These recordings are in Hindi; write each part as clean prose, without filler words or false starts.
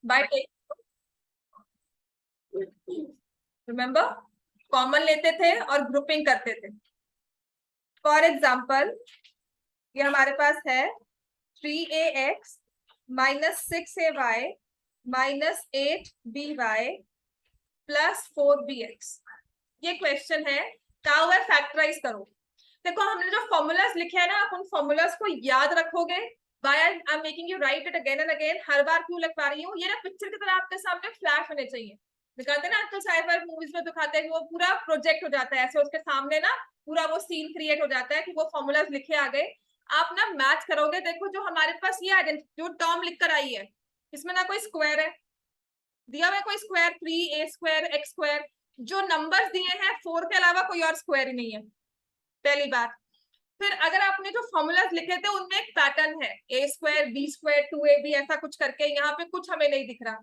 बाय रिमेम्बर, कॉमन लेते थे और ग्रुपिंग करते थे। फॉर एग्जाम्पल ये हमारे पास है 3ax minus 6ay minus 8by plus 4bx। ये क्वेश्चन है, कहा हुआ है फैक्टराइज करो। देखो हमने जो फॉर्मूलाज लिखे हैं ना, आप उन फॉर्मूलाज को याद रखोगे। Why I am making you write it again and again, हर बार क्यों लिख पा रही हूँ, ये ना पिक्चर की तरह आपके सामने फ्लैश होने चाहिए। दिखाते हैं ना आजकल साइफाई मूवीज में, दिखाते हैं कि वो पूरा प्रोजेक्ट हो जाता है ऐसे, उसके सामने ना पूरा वो सीन क्रिएट हो जाता है कि वो फॉर्मूलाज लिखे आ गए। आप ना मैच करोगे, देखो जो हमारे पास ये आइडेंटिटी जो टर्म लिख कर आई है, इसमें ना कोई स्क्वायर है दिया हुआ है, कोई स्क्वायर 3a² x², जो नंबर्स दिए हैं 4 के अलावा कोई और स्क्वायर ही नहीं है, पहली बात। फिर अगर आपने जो फॉर्मूलाज लिखे थे उनमें एक पैटर्न है, a² b² 2ab ऐसा कुछ करके, यहाँ पे कुछ हमें नहीं दिख रहा।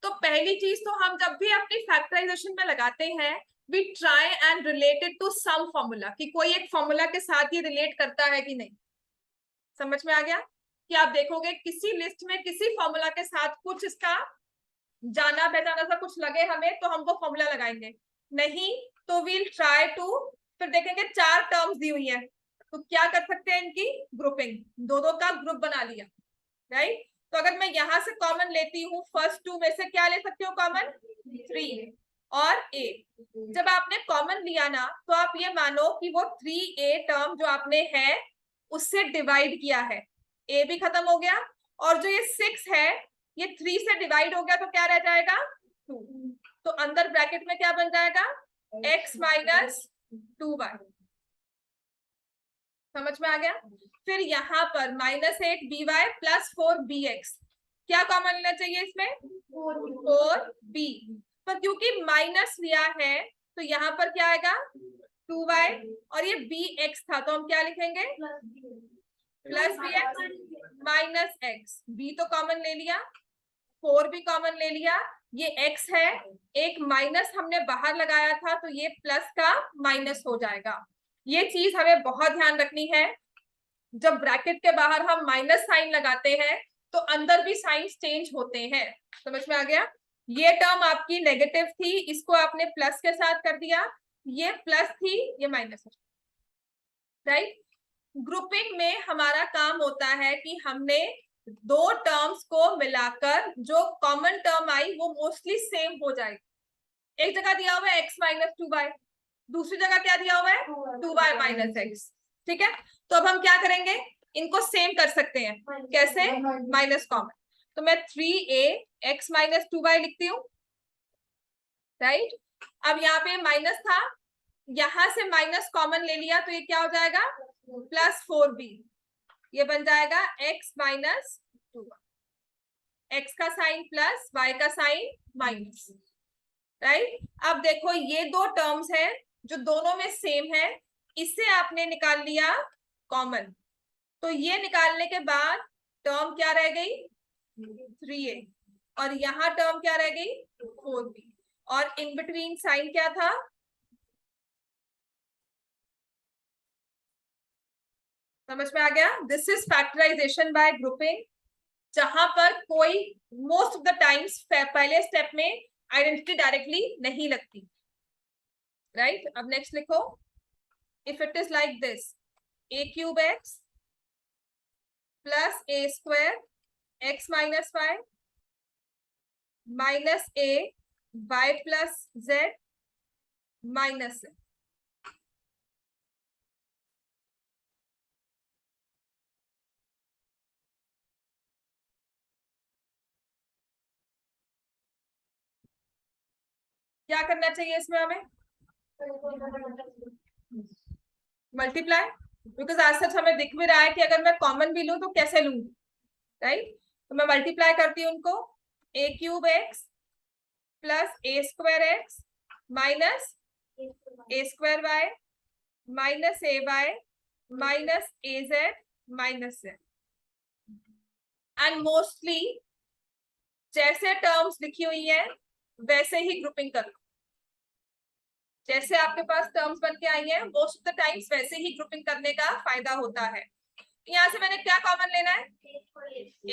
तो पहली चीज तो हम जब भी अपनी फैक्टराइजेशन में लगाते हैं, we try and related to some formula, कि कोई एक फॉर्मूला के साथ ये रिलेट करता है कि नहीं। समझ में आ गया कि आप देखोगे किसी लिस्ट में किसी फॉर्मूला के साथ कुछ इसका जाना पहचाना सा कुछ लगे हमें, तो हम वो फॉर्मूला लगाएंगे, नहीं तो वील ट्राई टू, फिर देखेंगे 4 टर्म्स दी हुई है तो क्या कर सकते हैं, इनकी ग्रुपिंग, दो दो का ग्रुप बना लिया, राइट। तो अगर मैं यहां से कॉमन लेती हूँ, फर्स्ट 2 में से क्या ले सकती हूँ कॉमन, 3 और a। जब आपने कॉमन लिया ना, तो आप ये मानो कि वो 3a टर्म जो आपने है उससे डिवाइड किया है, a भी खत्म हो गया, और जो ये 6 है ये 3 से डिवाइड हो गया, तो क्या रह जाएगा 2। तो अंदर ब्रैकेट में क्या बन जाएगा, x माइनस 2y। समझ में आ गया। फिर यहाँ पर -8by प्लस 4bx, क्या कॉमन लेना चाहिए इसमें, 4b, पर क्योंकि माइनस लिया है तो यहाँ पर क्या आएगा 2y, और ये bx था तो हम क्या लिखेंगे, plus bx minus x। b तो कॉमन ले लिया, 4 भी कॉमन ले लिया, ये x है, एक माइनस हमने बाहर लगाया था तो ये प्लस का माइनस हो जाएगा। ये चीज हमें बहुत ध्यान रखनी है, जब ब्रैकेट के बाहर हम माइनस साइन लगाते हैं तो अंदर भी साइन चेंज होते हैं। समझ में आ गया। ये टर्म आपकी नेगेटिव थी, इसको आपने प्लस के साथ कर दिया, ये प्लस थी ये माइनस है, राइट। ग्रुपिंग में हमारा काम होता है कि हमने दो टर्म्स को मिलाकर जो कॉमन टर्म आई वो मोस्टली सेम हो जाएगी। एक जगह दिया हुआ है x माइनस 2y, दूसरी जगह क्या दिया हुआ है 2y माइनस x, ठीक है। तो अब हम क्या करेंगे, इनको सेम कर सकते हैं, कैसे, माइनस कॉमन। तो मैं 3a x माइनस 2y लिखती हूँ, राइट। अब यहाँ पे माइनस था, यहां से माइनस कॉमन ले लिया तो ये क्या हो जाएगा प्लस 4b, ये बन जाएगा x माइनस 2, x का साइन प्लस y का साइन माइनस, राइट। अब देखो ये दो टर्म्स हैं जो दोनों में सेम है, इससे आपने निकाल लिया कॉमन, तो ये निकालने के बाद टर्म क्या रह गई 3a, और यहाँ टर्म क्या रह गई 4b, और इन बिटवीन साइन क्या था, समझ में आ गया। This is factorisation by grouping, जहां पर कोई मोस्ट ऑफ द टाइम्स पहले स्टेप में आइडेंटिटी डायरेक्टली नहीं लगती, राइट। अब नेक्स्ट लिखो, if it is like this a³ x plus a² x minus y minus a y plus z minus z, क्या करना चाहिए इसमें हमें, मल्टीप्लाई, बिकॉज आज सच हमें दिख भी रहा है कि अगर मैं कॉमन भी लूं तो कैसे लूं, राइट। तो मैं मल्टीप्लाई करती हूँ उनको, a³ x plus a² x minus a² y minus ay minus az minus z, and mostly जैसे टर्म्स लिखी हुई है वैसे ही ग्रुपिंग कर लो, जैसे आपके पास टर्म्स बन के आई है मोस्ट ऑफ द टाइम्स वैसे ही ग्रुपिंग करने का फायदा होता है। यहाँ से मैंने क्या कॉमन लेना है,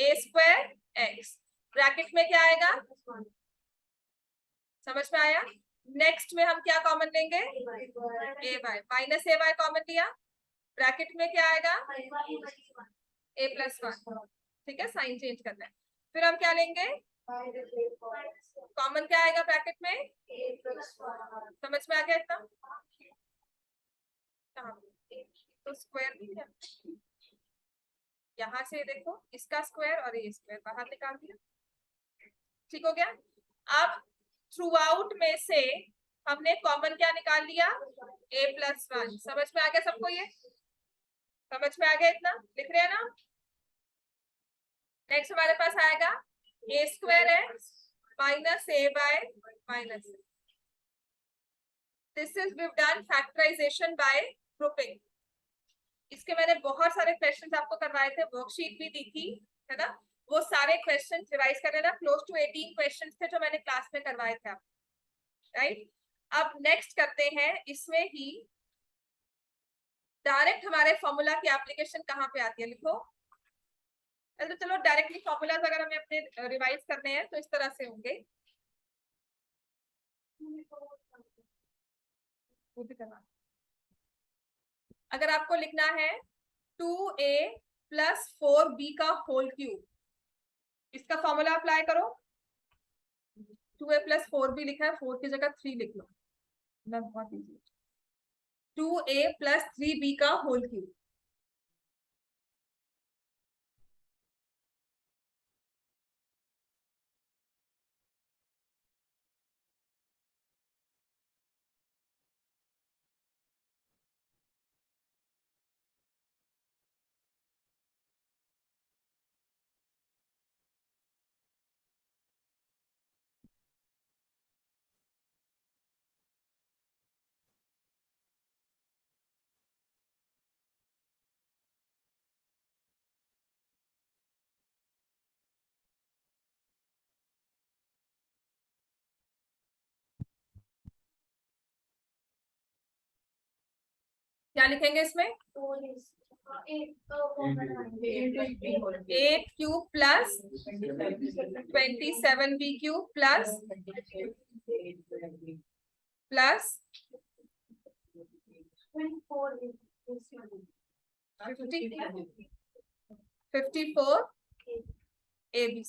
a² x, ब्रैकेट में क्या आएगा, समझ में आया। नेक्स्ट में हम क्या कॉमन लेंगे, ए वाई, माइनस ए वाई कॉमन लिया, ब्रैकेट में क्या आएगा, ए प्लस वन। ठीक है, साइन चेंज करना है। फिर हम क्या लेंगे, कॉमन क्या आएगा ब्रैकेट में, समझ में आ गया इतना। तो स्क्वायर भी है, यहाँ से देखो इसका स्क्वायर और ये स्क्वायर बाहर निकाल दिया, ठीक हो गया। अब थ्रू आउट में से हमने कॉमन क्या निकाल लिया, ए प्लस वन। समझ में आ गया सबको, ये समझ में आ गया इतना, लिख रहे हैं ना। नेक्स्ट हमारे पास आएगा A square X minus A by minus, this is we done factorisation by grouping. इसके मैंने बहुत सारे क्वेश्चंस आपको करवाए थे, वर्कशीट भी दी थी, है ना। वो सारे क्वेश्चंस रिवाइज कर लेना, क्लोज टू 18 क्वेश्चंस थे जो मैंने क्लास में करवाए थे आप, राइट। अब नेक्स्ट करते हैं, इसमें ही डायरेक्ट हमारे फॉर्मूला की एप्लीकेशन कहाँ पे आती है, लिखो। तो चलो डायरेक्टली फॉर्मूलाज अगर हमें अपने रिवाइज करने हैं तो इस तरह से होंगे, वो भी करना। अगर आपको लिखना है 2a प्लस 4b का होल क्यूब, इसका फॉर्मूला अप्लाई करो। 2a प्लस 4b लिखा है, 4 की जगह 3 लिख लो, बहुत इजी। 2a प्लस 3b का होल क्यूब, क्या लिखेंगे इसमें, 8 cube plus 27b cube plus 54 ab,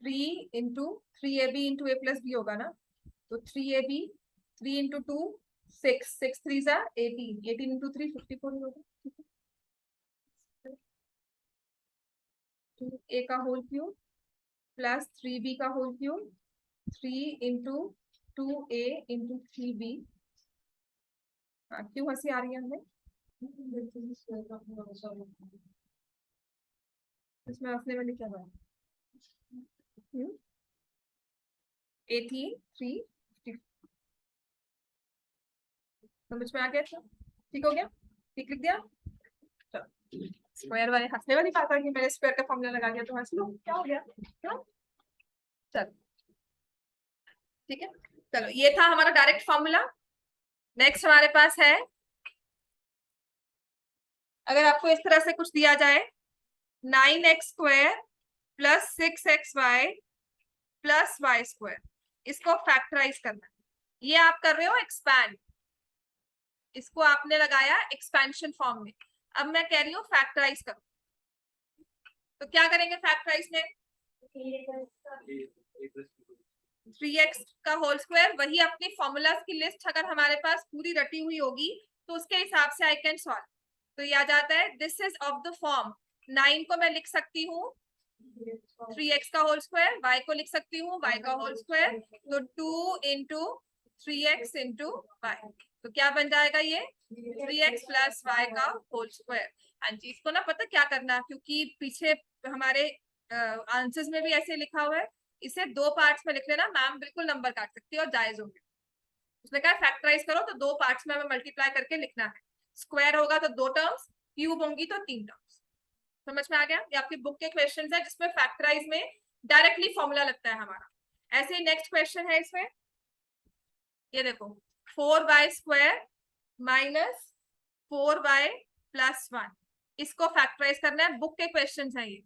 3 into 3ab into a plus b होगा ना, तो 3ab, 3 इंटू 2 6, 6 3 जा 18, 18 इंटू 3 54 होगा। 2a का होल क्यूब प्लस 3b का whole cube, 3 into 2a into 3b। क्यों हंसी आ रही है हमें, इसमें हंसने वाली क्या बात, 83 समझ में आ गया, ठीक हो गया, ठीक लिख दिया। स्क्वायर वाले हंसने वाली बात आ गई, मैंने स्क्वायर का फॉर्मूला लगा दिया तो हंस लो, क्या हो गया, क्यों। चलो ठीक है, चलो ये था हमारा डायरेक्ट फॉर्मूला। नेक्स्ट हमारे पास है, अगर आपको इस तरह से कुछ दिया जाए 9x square plus 6xy plus y square, इसको फैक्टराइज करना, ये आप कर रहे हो एक्सपैंड, इसको आपने लगाया एक्सपेंशन फॉर्म में। अब मैं कह रही हूँ फैक्टराइज करो, तो क्या करेंगे फैक्टराइज में, 3x का होल स्क्वायर, वही अपनी फॉर्मूलाज की लिस्ट अगर हमारे पास पूरी रटी हुई होगी तो उसके हिसाब से आई कैन सॉल्व। तो ये आ जाता है, this is of the form 9 को मैं लिख सकती हूँ 3x का होल स्क्वायर, y को लिख सकती हूँ y का होल स्क्वायर, तो 2 इंटू 3x इंटू वाई, तो क्या बन जाएगा ये 3x प्लस वाई का होल स्क्वायर। हाँ जी, इसको ना पता क्या करना, क्योंकि पीछे हमारे आंसर्स में भी ऐसे लिखा हुआ है, इसे 2 पार्ट्स में लिख लेना, मैम बिल्कुल नंबर काट सकती है और जायज होंगे। उसने कहा फैक्टराइज करो तो 2 पार्ट्स में हमें मल्टीप्लाई करके लिखना है, स्क्वायर होगा तो 2 टर्म्स, क्यूब होंगी तो 3 टर्म्स। समझ में आ गया, ये आपकी बुक के क्वेश्चन है जिसमें फैक्टराइज में डायरेक्टली फॉर्मूला लगता है हमारा। ऐसे ही नेक्स्ट क्वेश्चन है इसमें, ये देखो 4y square minus 4y plus 1, इसको फैक्टराइज करना है, बुक के क्वेश्चन है ये।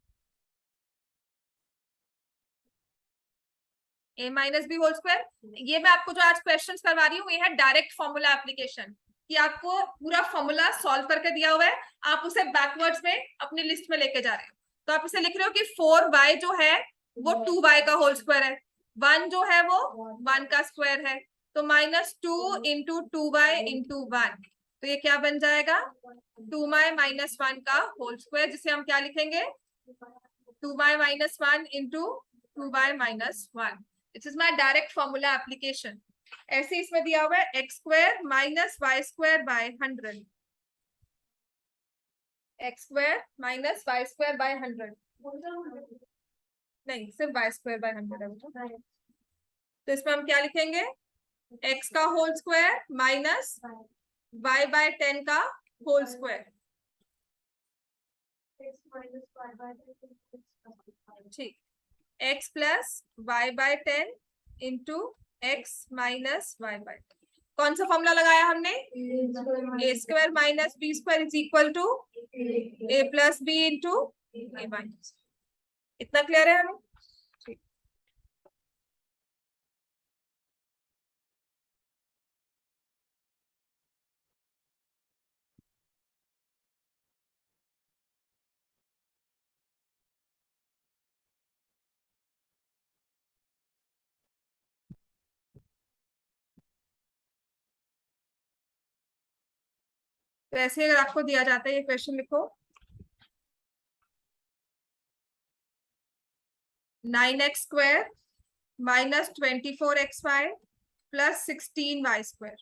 a minus b whole square. ये मैं आपको जो आज क्वेश्चंस करवा रही हूँ ये है डायरेक्ट फॉर्मूला एप्लीकेशन, कि आपको पूरा फॉर्मूला सॉल्व करके दिया हुआ है, आप उसे बैकवर्ड्स में अपनी लिस्ट में लेके जा रहे हो। तो आप इसे लिख रहे हो कि 4y जो है वो 2y का होल स्क्वायर है, 1 जो है वो 1 का स्क्वायर है, तो -2 इंटू 2y इंटू 1, तो ये क्या बन जाएगा 2y माइनस 1 का होल स्क्वायर, जिसे हम क्या लिखेंगे 2y minus 1 into 2y minus 1। This is my direct formula application. ऐसे इसमें दिया हुआ है x square minus y square by 100, x square minus y square by 100, नहीं सिर्फ वाई स्क्वायर बाय 100 है। तो इसमें हम क्या लिखेंगे एक्स का whole square minus Y by 10 का होल स्क्वायर, ठीक, X plus Y by 10 into X minus Y by 10। कौन सा फॉर्मूला लगाया हमने A square minus B square is equal to A plus B into A minus. इतना क्लियर है हमें? ठीक, तो ऐसे अगर आपको दिया जाता है ये क्वेश्चन लिखो 9x square minus 24xy plus 16y square.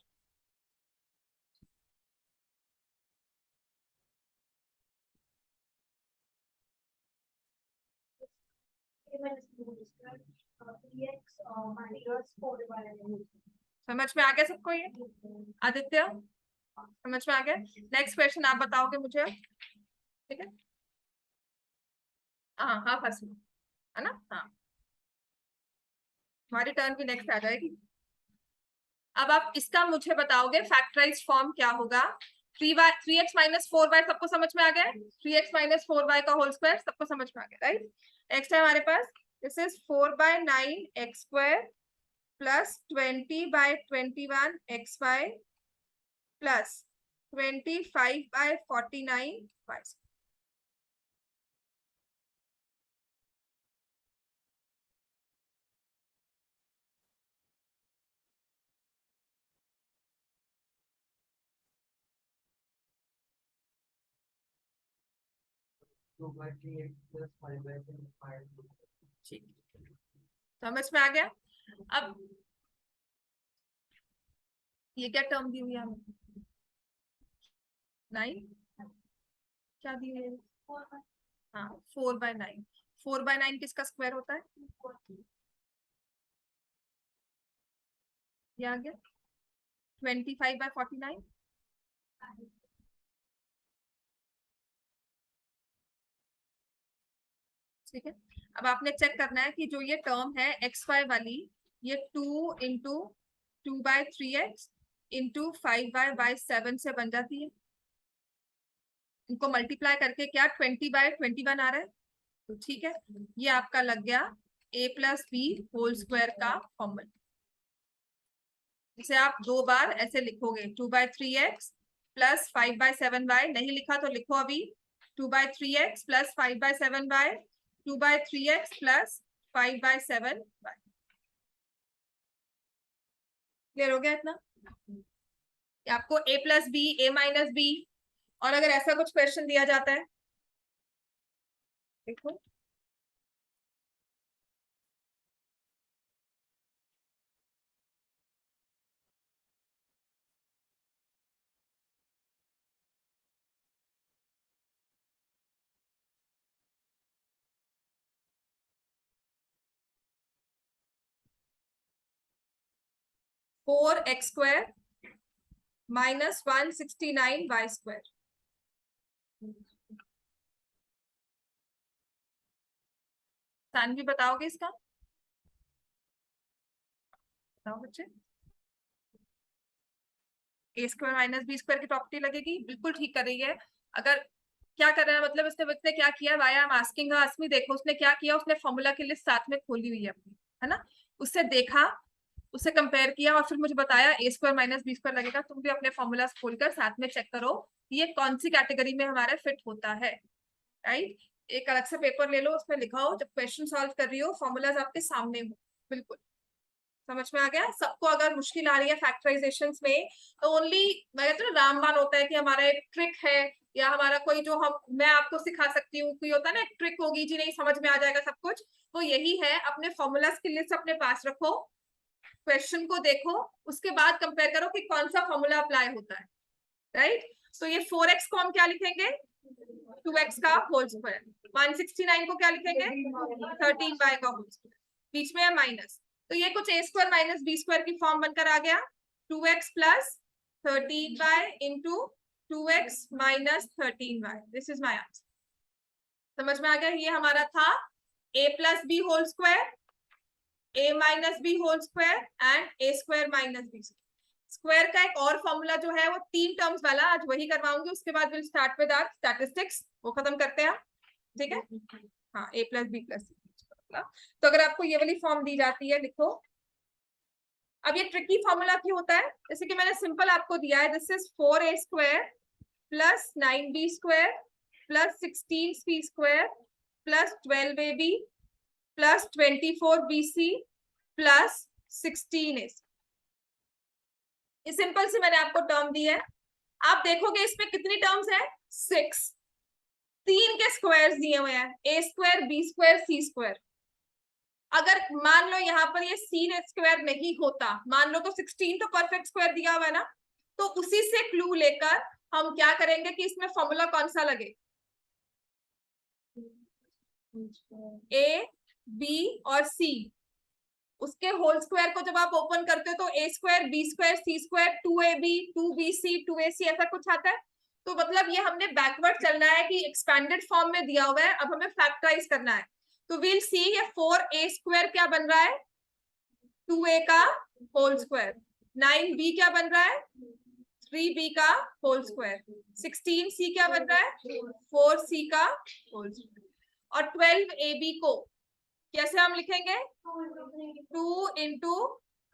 समझ में आ गया सबको ये? आदित्य समझ में आ गया? नेक्स्ट क्वेश्चन आप बताओगे मुझे, ठीक है? हाँ हाँ फर्स्ट है ना, हाँ हमारी टर्न भी नेक्स्ट आ जाएगी। अब आप इसका मुझे बताओगे फैक्टराइज फॉर्म क्या होगा। 3x माइनस 4y सबको समझ में आ गया? 3x माइनस 4y का होल स्क्वायर सबको समझ में आ गया, राइट? नेक्स्ट है हमारे पास this is 4/9 x square plus 20/21 xy plus 25/49 y। ठीक, समझ में आ गया? अब ये क्या टर्म दी हुई है हमें 9 क्या दी हुई है? हाँ 4/9, 4/9 किसका स्क्वायर होता है? ये आ गया 25/49। ठीक है, अब आपने चेक करना है कि जो ये टर्म है एक्स वाई वाली, ये 2 इंटू 2/3x इंटू 5/7 से बन जाती है। इनको मल्टीप्लाई करके क्या 20/21 आ रहा है, तो ठीक है ये आपका लग गया a plus b whole square का फॉर्मूला। इसे आप दो बार ऐसे लिखोगे 2/3x प्लस 5/7y, नहीं लिखा तो लिखो अभी 2/3x plus 5/7y, 2/3x plus 5/7y। Clear हो गया इतना? आपको a plus b a minus b, और अगर ऐसा कुछ क्वेश्चन दिया जाता है देखो 4x square minus 169y square. Saanvi बताओगे इसका? बताओ बच्चे। ए स्क्वायर माइनस बी स्क्वायर की प्रॉपर्टी लगेगी, बिल्कुल ठीक कर रही है। अगर क्या कर रहा है मतलब इसने बच्चे क्या किया, वाई आई एम आस्किंग आस्मी, देखो उसने क्या किया, उसने फॉर्मूला की लिस्ट साथ में खोली हुई है अपनी, है ना, उससे देखा, उससे कंपेयर किया और फिर मुझे बताया a square minus B square लगेगा। तुम भी अपने फॉर्मूलाज खोलकर साथ में चेक करो ये कौन सी कैटेगरी में हमारा फिट होता है, राइट। एक अलग से पेपर ले लो, उसमें लिखाओ, जब क्वेश्चन सॉल्व कर रही हो फॉर्मूलाज आपके सामने हो, बिल्कुल समझ में आ गया सबको। अगर मुश्किल आ रही है फैक्टराइजेशंस में तो ओनली मैं कहती हूँ रामबाण होता है कि हमारा एक ट्रिक है या हमारा कोई जो मैं आपको सिखा सकती हूँ, कोई होता है ना एक ट्रिक होगी जी, नहीं समझ में आ जाएगा सब कुछ, तो यही है। अपने फॉर्मूलाज की लिस्ट अपने पास रखो, क्वेश्चन को देखो, उसके बाद कंपेयर करो कि कौन सा फॉर्मूला अप्लाई होता है, राइट। तो ये 4x को हम क्या लिखेंगे, 2x का होल स्क्वायर, 169 को क्या लिखेंगे, 13y का होल स्क्वायर, बीच में है माइनस, तो ये कुछ a square minus B square की फॉर्म बनकर आ गया, 2x plus 13y into 2x minus 13y, this is my answer. समझ में आ गया, ये हमारा था a plus b whole square, a minus b whole square and a square minus B square का एक और फॉर्मूला जो है वो 3 टर्म्स वाला, आज वही करवाऊंगी, उसके बाद will start with our statistics, वो खत्म करते हैं, ठीक है। हाँ, a plus b plus c. तो अगर आपको ये वाली फॉर्म दी जाती है, लिखो। अब ये ट्रिकी फॉर्मूला क्यों होता है, जैसे कि मैंने सिंपल आपको दिया है, this is 4a square plus 9b square plus 16c square plus 12ab plus 24bc plus 16a। ये सिंपल सी मैंने आपको टर्म दी है। आप देखोगे इसमें कितनी टर्म्स है, 6, 3 के स्क्वायर्स दिए हुए हैं, a square b square c square. अगर मान लो यहाँ पर ये सी स्क्वायर नहीं होता, मान लो तो 16 तो परफेक्ट स्क्वायर दिया हुआ है ना, तो उसी से क्लू लेकर हम क्या करेंगे कि इसमें फॉर्मूला कौन सा लगे, ए बी और सी, उसके होल स्क्वायर को जब आप ओपन करते हो तो a square b square c square 2ab 2bc 2ac ऐसा कुछ आता है। तो मतलब ये हमने बैकवर्ड चलना है कि एक्सपेंडेड फॉर्म में दिया हुआ है, अब हमें फैक्टराइज करना है। तो वील सी ये 4a स्क्वायर क्या बन रहा है, 2a का होल स्क्वायर, 9b क्या बन रहा है, 3b का होल स्क्वायर, 16c क्या बन रहा है, 4c का होल स्क्वायर, और 12ab को कैसे हम लिखेंगे, 2 into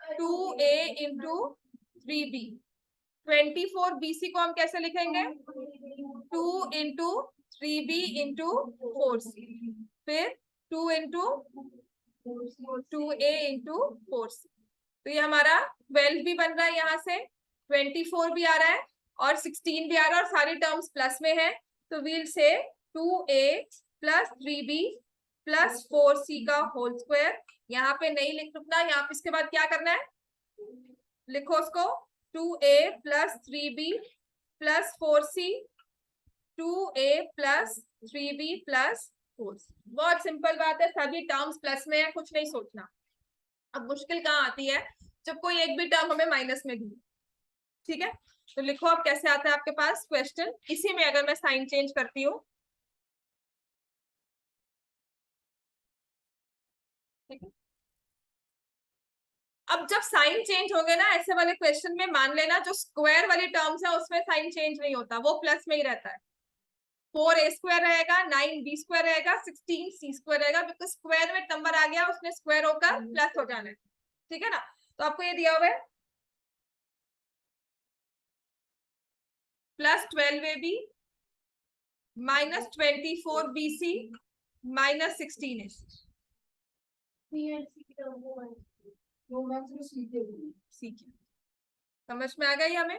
2a into 3b। 24bc को हम कैसे लिखेंगे, 2 इंटू 3b इंटू 4c, फिर 2 इंटू 2a इंटू 4c। तो ये हमारा 12 भी बन रहा है, यहाँ से 24 भी आ रहा है और 16 भी आ रहा है, और सारी टर्म्स प्लस में है। तो वील से 2a plus 3b plus 4c का होल स्क्वायर, यहाँ पे नहीं लिख रुकना, यहाँ पे इसके बाद क्या करना है, लिखो उसको 2a plus 3b plus 4c, 2a plus 3b plus 4c। बहुत सिंपल बात है, सभी टर्म्स प्लस में है, कुछ नहीं सोचना। अब मुश्किल कहाँ आती है, जब कोई एक भी टर्म हमें माइनस में दी, ठीक है। तो लिखो अब कैसे आता है आपके पास क्वेश्चन, इसी में अगर मैं साइन चेंज करती हूँ, ठीक है। अब जब साइन चेंज होंगे ना ऐसे वाले क्वेश्चन में, मान लेना जो स्क्वायर वाली टर्म्स है उसमें साइन चेंज नहीं होता, वो प्लस में ही रहता है। 4a स्क्वायर रहेगा, 9b स्क्वायर रहेगा, 16c स्क्वायर रहेगा, बिकॉज स्क्वायर में नंबर आ गया उसमें स्क्वायर होकर प्लस हो जाना है, ठीक है ना। तो आपको ये दिया हुआ है plus 12ab minus 24bc minus 16ac। समझ में आ गई हमें,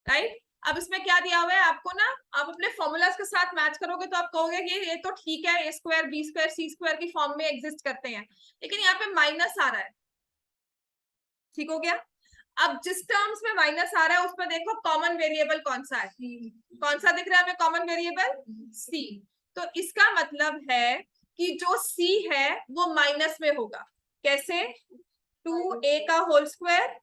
राइट। अब इसमें क्या दिया हुआ है आपको ना, आप अपने फॉर्मूलाज के साथ मैच करोगे तो आप कहोगे कि ये तो ठीक है, ए square b square c square की फॉर्म में एग्जिस्ट करते हैं, लेकिन यहाँ पे माइनस आ रहा है, ठीक हो गया। अब जिस टर्म्स में माइनस आ रहा है उसमें देखो कॉमन वेरिएबल कौन सा है, कौन सा दिख रहा है हमें कॉमन वेरिएबल, सी। तो इसका मतलब है कि जो सी है वो माइनस में होगा, कैसे, 2a का होल स्क्वायर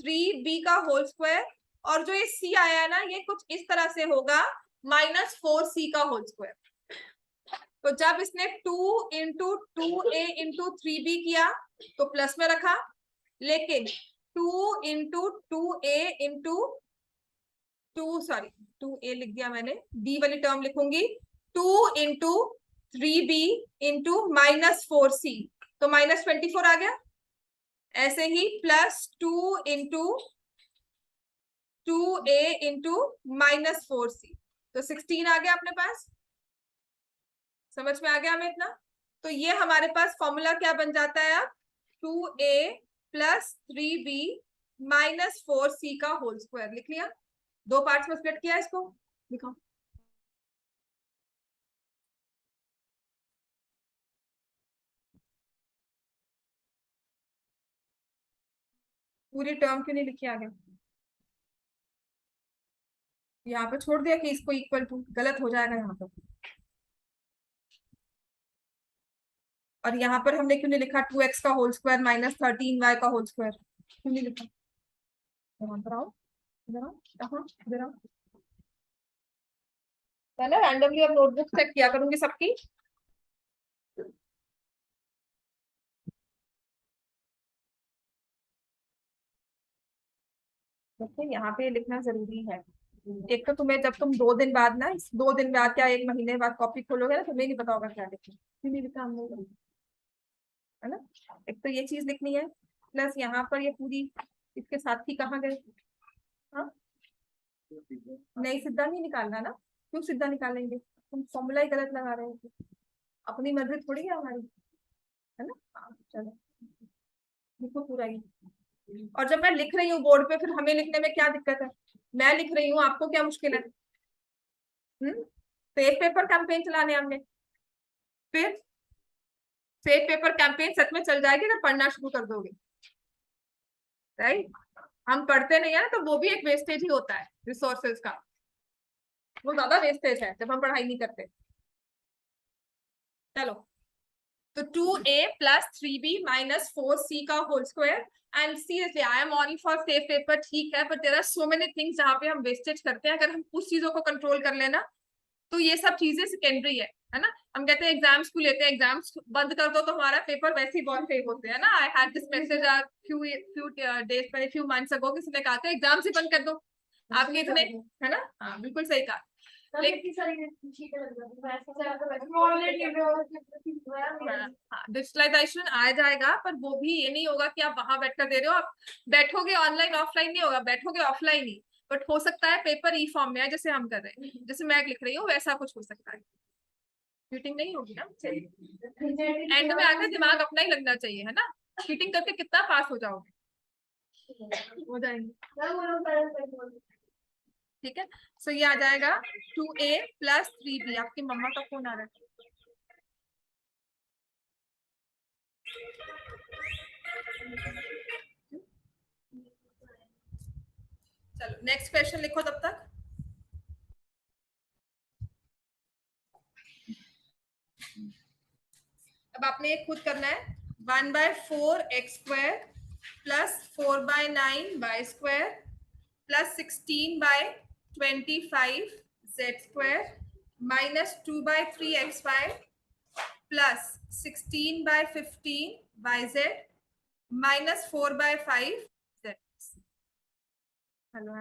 3b का होल स्क्वायर, और जो ये c आया है ना ये कुछ इस तरह से होगा माइनस 4c का होल स्क्वायर। तो जब इसने 2 इंटू 2a इंटू 3b किया तो प्लस में रखा, लेकिन 2 इंटू 2a इंटू 2a लिख दिया मैंने, b वाली टर्म लिखूंगी, 2 into 3b into minus 4c, तो -24 आ गया। ऐसे ही +2 इंटू 2a इंटू -4c, तो 16 आ गया अपने पास। समझ में आ गया हमें इतना? तो ये हमारे पास फॉर्मूला क्या बन जाता है अब, 2a + 3b -4c का होल स्क्वायर। लिख लिया, दो पार्ट्स में स्प्लिट किया इसको, लिखो। पूरी टर्म क्यों नहीं लिखी आगे? यहाँ पे छोड़ दिया कि इसको इक्वल टू, गलत हो जाएगा यहाँ पर। और यहाँ पर हमने क्यों नहीं लिखा 2x का होल स्क्वायर -13y का होल स्क्वायर? क्यों नहीं लिखा? यहाँ पर आओ, इधर आओ, यहाँ इधर आओ। पहले रैंडमली अब नोटबुक चेक किया करूंगी सबकी। तो यहाँ पे लिखना जरूरी है। एक तो तुम्हें जब तुम 2 दिन बाद ना, 2 दिन बाद क्या 1 महीने बाद कॉपी खोलोगे ना, तुम्हें नहीं पता होगा क्या लिखना, क्यों नहीं लिखा हमने, है ना। एक तो ये चीज लिखनी है, प्लस यहाँ पर ये पूरी इसके साथ ही कहाँ गए। हाँ, नहीं सीधा नहीं निकालना ना, क्यों सीधा निकालेंगे, तुम फॉर्मूला ही गलत लगा रहे हो, अपनी मर्जी थोड़ी है हमारी, है ना। हाँ, चलो लिखो पूरा ही। और जब मैं लिख रही हूँ बोर्ड पे, फिर हमें लिखने में क्या दिक्कत है? मैं लिख रही हूँ, आपको क्या मुश्किल है? फेक पेपर कैंपेन चलाने हमने, फिर फेक पेपर कैंपेन सच में चल जाएगी अगर पढ़ना शुरू कर दोगे, राइट। हम पढ़ते नहीं है ना, तो वो भी एक वेस्टेज ही होता है रिसोर्सेज का, वो ज्यादा वेस्टेज है जब हम पढ़ाई नहीं करते। चलो, तो 2a + 3b -4c का whole square. And seriously I am all for safe paper, ठीक है, but there are so many things जहाँ पे हम वेस्टेज करते हैं। अगर हम उस चीजों को कंट्रोल कर लेना, तो ये सब चीजें सेकेंडरी है ना। हम कहते हैं एग्जाम्स क्यों लेते हैं, एग्जाम्स बंद कर दो तो हमारा पेपर वैसे ही बहुत फेक होते हैं ना। I had this message few days पहले, फ्यू मंथ्स अगो, किसी ने कहा था एग्जाम्स ही बंद कर दो, आपके इतने, है ना। हाँ बिल्कुल सही कहा। डिजिटलाइजेशन आ जाएगा, पर वो भी ये नहीं होगा कि आप वहां बैठकर दे रहे हो, आप बैठोगे ऑनलाइन, ऑफलाइन नहीं होगा, बैठोगे ऑफलाइन ही, बट हो सकता है पेपर ई फॉर्म में है, जैसे हम कर रहे हैं, जैसे मैं लिख रही हूँ वैसा कुछ हो सकता है। चीटिंग नहीं होगी ना, एंड में आकर दिमाग अपना ही लगना चाहिए, है ना। चीटिंग करके कितना पास हो जाओगे, हो जाएंगे, ठीक है। सो ये आ जाएगा 2a + 3b। आपकी मम्मा का फोन आ रहा है। चलो नेक्स्ट क्वेश्चन लिखो तब तक। अब आपने ये खुद करना है, 1/4x² + 4/9y² + 16/25z² -2/3xy + 16/15yz -4/5z। Hello,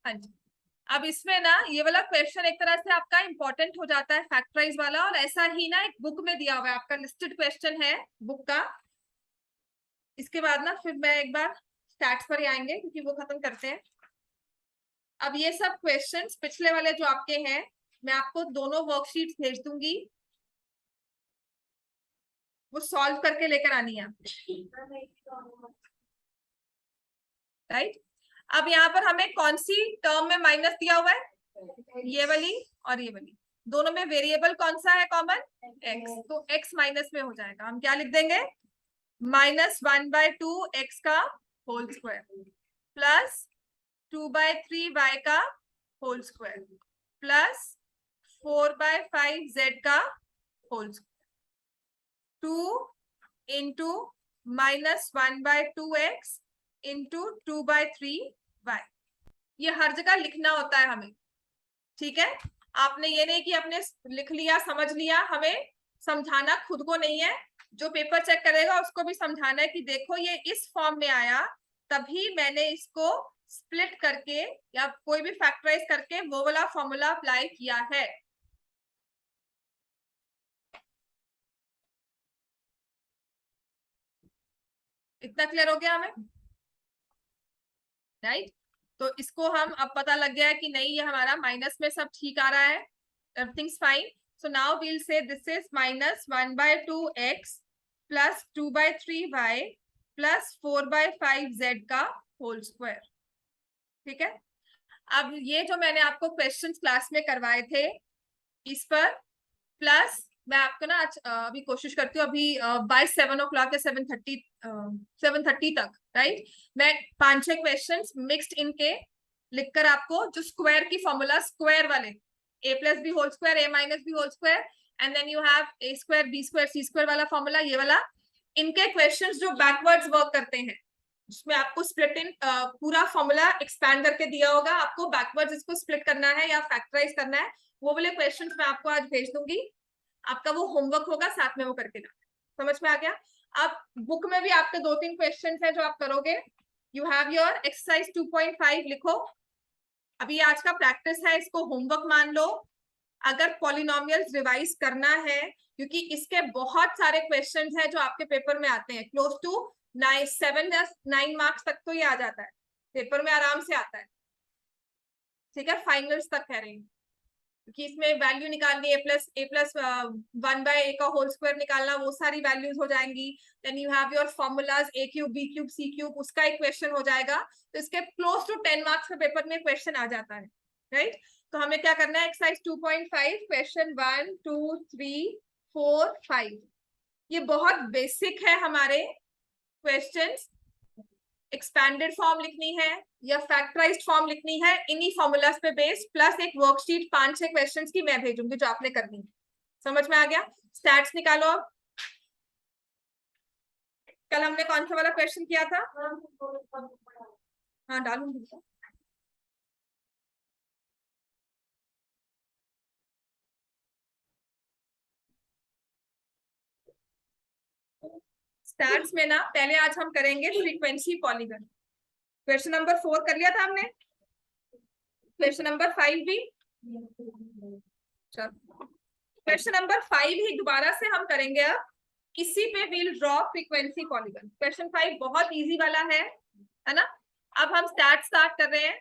हाँ जी। अब इसमें ना ये वाला क्वेश्चन एक तरह से आपका इंपॉर्टेंट हो जाता है, फैक्टराइज वाला, और ऐसा ही ना एक बुक में दिया हुआ है, आपका लिस्टेड क्वेश्चन है बुक का। इसके बाद ना फिर मैं एक बार स्टैट्स पर ही आएंगे, क्योंकि वो खत्म करते हैं। अब ये सब क्वेश्चंस पिछले वाले जो आपके हैं, मैं आपको दोनों वर्कशीट्स भेज दूंगी, वो सॉल्व करके लेकर आनी है, राइट। अब यहाँ पर हमें कौन सी टर्म में माइनस दिया हुआ है, ये वाली और ये वाली, दोनों में वेरिएबल कौन सा है कॉमन, x, तो x माइनस में हो जाएगा। हम क्या लिख देंगे, -1/2x का होल स्क्वायर + 2/3y का होल स्क्वायर + 4/5z का whole square, 2 into minus 1/2x into 2/3y। ये हर जगह लिखना होता है हमें, ठीक है। आपने ये नहीं कि आपने लिख लिया समझ लिया, हमें समझाना खुद को नहीं है, जो पेपर चेक करेगा उसको भी समझाना है कि देखो ये इस फॉर्म में आया, तभी मैंने इसको स्प्लिट करके या कोई भी फैक्टराइज करके वो वाला फॉर्मूला अप्लाई किया है। इतना क्लियर हो गया हमें, राइट। तो इसको हम अब पता लग गया है कि नहीं ये हमारा माइनस में सब ठीक आ रहा है, everything's fine. So now we'll say this is minus 1/2x plus 2/3y plus 4/5z का होल स्क्वायर, ठीक है। अब ये जो मैंने आपको क्वेश्चंस क्लास में करवाए थे इस पर प्लस मैं आपको ना आज अभी कोशिश करती हूँ अभी बाय 7 o'clock या 7:30 तक, राइट, मैं 5-6 क्वेश्चंस मिक्स्ड इनके लिखकर आपको जो स्क्वायर की फॉर्मूला स्क्वायर वाले a plus b whole square a minus b whole square and then you have a square b square c square वाला फॉर्मूला, ये वाला इनके क्वेश्चंस जो बैकवर्ड्स वर्क करते हैं जिसमें आपको स्प्लिट इन पूरा फॉर्मूला एक्सपैंड करके दिया होगा, आपको बैकवर्ड्स इसको स्प्लिट करना है या फैक्टराइज करना है, वो वाले क्वेश्चंस मैं आपको आज भेज दूंगी। आपका वो होमवर्क होगा, साथ में वो करके जाना। समझ में आ गया। अब बुक में भी आपके 2-3 क्वेश्चंस है जो आप करोगे। यू हैव योर एक्सरसाइज 2.5 लिखो, अभी आज का प्रैक्टिस है, इसको होमवर्क मान लो। अगर पॉलिनोमियल्स रिवाइज करना है, क्योंकि इसके बहुत सारे क्वेश्चंस हैं जो आपके पेपर में आते हैं, क्लोज टू 7 या 9 मार्क्स तक तो ये आ जाता है, पेपर में आराम से आता है, ठीक है, फाइनल्स तक कह रही हूँ, क्योंकि इसमें वैल्यू निकालनी है, ए प्लस 1/a का होल स्क्वायर निकालना, वो सारी वैल्यूज हो जाएंगी। Then you have your formulas a cube b cube c cube, उसका एक क्वेश्चन हो जाएगा। तो इसके क्लोज टू 10 मार्क्स के पेपर में क्वेश्चन आ जाता है, राइट। तो हमें क्या करना है, एक्सरसाइज 2.5 क्वेश्चन 1 2 3 4 5, ये बहुत बेसिक है हमारे क्वेश्चंस। एक्सपैंडेड फॉर्म लिखनी है या फैक्टराइज्ड फॉर्म लिखनी है, इन्हीं फॉर्मूलाज पे बेस्ड, प्लस एक वर्कशीट 5-6 क्वेश्चंस की मैं भेजूंगी जो आपने करनी है। समझ में आ गया। स्टैट्स निकालो। कल हमने कौन सा वाला क्वेश्चन किया था? हाँ डालूंगी। स्टैट्स में ना पहले आज हम करेंगे फ्रीक्वेंसी पॉलीगन। क्वेश्चन नंबर 4 कर लिया था हमने, क्वेश्चन नंबर 5 भी। चलो क्वेश्चन नंबर 5 ही दोबारा से हम करेंगे। अब इसी पे will draw frequency polygon. Question 5 बहुत इजी वाला है ना। अब हम स्टार्ट कर रहे हैं।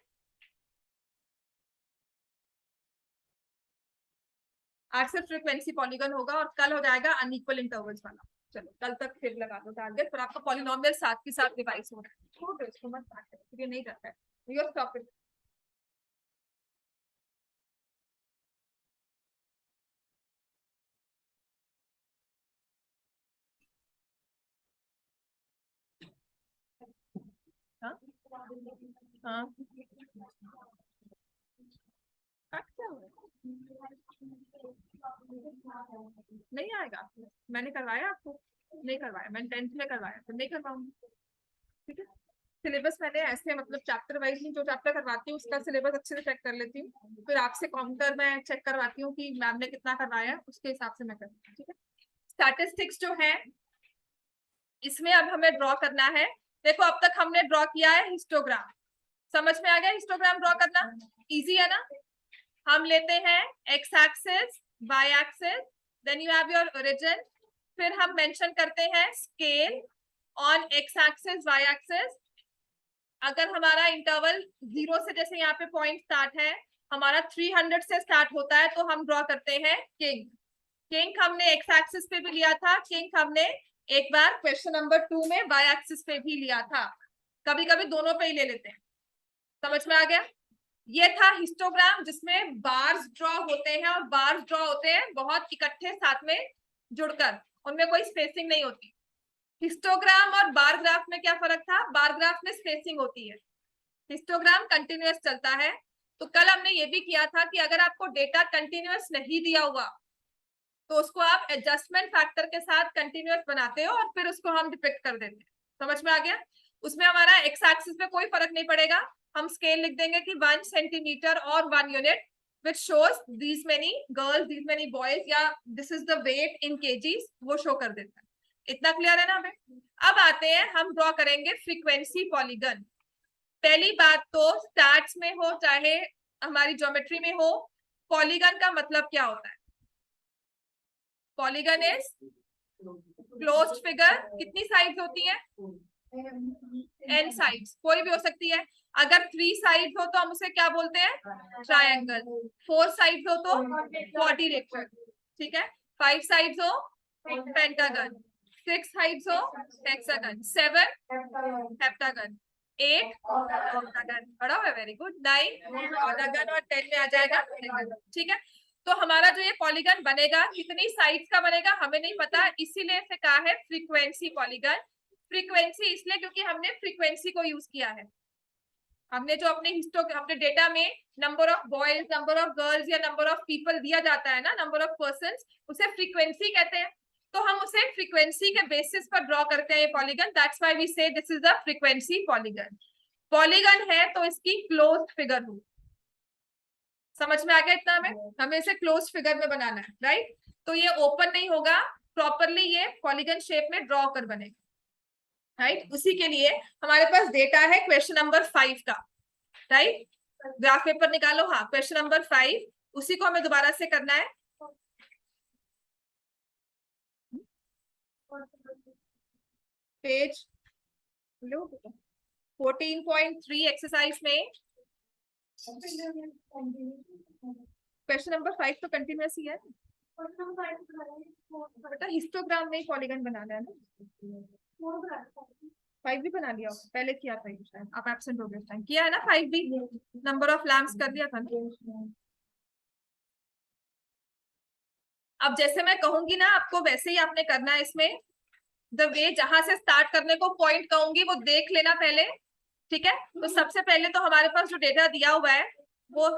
आज से फ्रीक्वेंसी पॉलीगन होगा और कल हो जाएगा अनइक्वल इंटरवल्स वाला। चलो कल तक फिर लगा दो टारगेट, पर आपका पॉलिनोमियल साथ के साथ रिवाइज हो रहा है, छोड़ दो इसको, मत स्टार्ट करो, ये नहीं जाता है। You stop it. हाँ हाँ कट क्या हो रहा है? नहीं आएगा, मैंने करवाया आपको? नहीं करवाया, मैंने 10th में करवाया, तो नहीं करवाऊंगी, ठीक है। सिलेबस मैंने ऐसे मतलब चैप्टर वाइज नहीं, जो चैप्टर करवाती हूँ उसका सिलेबस अच्छे से चेक कर लेती हूँ, फिर आपसे काउंटर में चेक करवाती हूँ कि मैम ने कितना करवाया, उसके हिसाब से मैं करती हूँ, ठीक है। स्टैटिस्टिक्स जो है इसमें अब हमें ड्रॉ करना है। देखो अब तक हमने ड्रॉ किया है हिस्टोग्राम, समझ में आ गया हिस्टोग्राम ड्रॉ करना इजी है ना। हम लेते हैं x axis, Y axis, then you have your origin, फिर हम मेंशन करते हैं scale on x axis Y axis. अगर हमारा इंटरवल 0 से, जैसे यहाँ पे पॉइंट स्टार्ट है, हमारा 300 से स्टार्ट होता है, तो हम ड्रॉ करते हैं किंग। किंग हमने एक्स एक्सिस पे भी लिया था, किंग हमने एक बार क्वेश्चन नंबर 2 में वाई एक्सिस पे भी लिया था, कभी कभी दोनों पे ही ले लेते हैं। समझ में आ गया। ये था हिस्टोग्राम जिसमें बार्स ड्रॉ होते हैं, और बार्स ड्रॉ होते हैं बहुत इकट्ठे साथ में जुड़कर, उनमें कोई स्पेसिंग नहीं होती। हिस्टोग्राम और बार ग्राफ में क्या फर्क था? बार ग्राफ में स्पेसिंग होती है, हिस्टोग्राम कंटिन्यूअस चलता है। तो कल हमने ये भी किया था कि अगर आपको डेटा कंटिन्यूअस नहीं दिया हुआ तो उसको आप एडजस्टमेंट फैक्टर के साथ कंटिन्यूअस बनाते हो और फिर उसको हम डिपिक्ट कर देते हैं। समझ में आ गया? उसमें हमारा एक्स एक्सिस पे कोई फर्क नहीं पड़ेगा, हम स्केल लिख देंगे कि 1 सेंटीमीटर और 1 unit which shows these many girls, these many boys, या this is the weight in kgs, वो शो कर देता है। इतना क्लियर है ना हमें? अब आते हैं, हम ड्रॉ करेंगे फ्रीक्वेंसी पॉलीगन। पहली बात तो स्टैट्स में हो चाहे हमारी ज्योमेट्री में हो, पॉलीगन का मतलब क्या होता है? Polygon is closed figure. कितनी साइड्स होती हैं? n साइड्स, कोई भी हो सकती है। अगर 3 साइड्स हो तो हम उसे क्या बोलते हैं? ट्रायंगल। 4 साइड्स हो तो क्वाड्रिलेटरल, ठीक है। 5 साइड्स हो पेंटागन, 6 साइड्स हो हेक्सागन, 7 हेप्टागन, 8 ऑक्टागन, बड़ा है, वेरी गुड। 9 ऑक्टागन और 10 में आ जाएगा, ठीक है। तो हमारा जो ये पॉलीगन बनेगा कितनी साइड्स का बनेगा हमें नहीं पता, इसीलिए इसे कहा है फ्रीक्वेंसी पॉलीगन। फ्रीक्वेंसी इसलिए क्योंकि हमने फ्रीक्वेंसी को यूज किया है। हमने जो अपने डेटा में number of boys, number of girls या नंबर ऑफ पीपल दिया जाता है ना, नंबर ऑफ पर्संस, उसे फ्रीक्वेंसी कहते हैं। तो हम उसे फ्रीक्वेंसी के बेसिस पर ड्रॉ करते हैं ये पॉलीगन। दैट्स व्हाई वी से this is a frequency polygon. Polygon है तो इसकी क्लोज्ड फिगर हो। समझ में आ गया इतना? हमें इसे क्लोज फिगर में बनाना है, राइट। तो ये ओपन नहीं होगा, प्रॉपरली ये पॉलीगन शेप में ड्रॉ कर बनेगा, राइट। उसी के लिए हमारे पास डेटा है क्वेश्चन नंबर 5 का, राइट। ग्राफ पेपर निकालो। हाँ, क्वेश्चन नंबर 5, उसी को हमें दोबारा से करना है। पेज 14.3 एक्सरसाइज में क्वेश्चन नंबर 5 तो कंटिन्यूअस ही है बेटा, हिस्टोग्राम में पॉलीगन बनाना है ना। 5 भी बना लिया, पहले किया था शायद, आप एब्सेंट हो गए टाइम। किया है ना 5 भी? नंबर ऑफ लैम्प्स कर दिया था ना। अब जैसे मैं कहूंगी ना आपको, वैसे ही आपने करना है इसमें। द वे जहां से स्टार्ट करने को पॉइंट कहूंगी वो देख लेना पहले, ठीक है। तो सबसे पहले तो हमारे पास जो डेटा दिया हुआ है वो,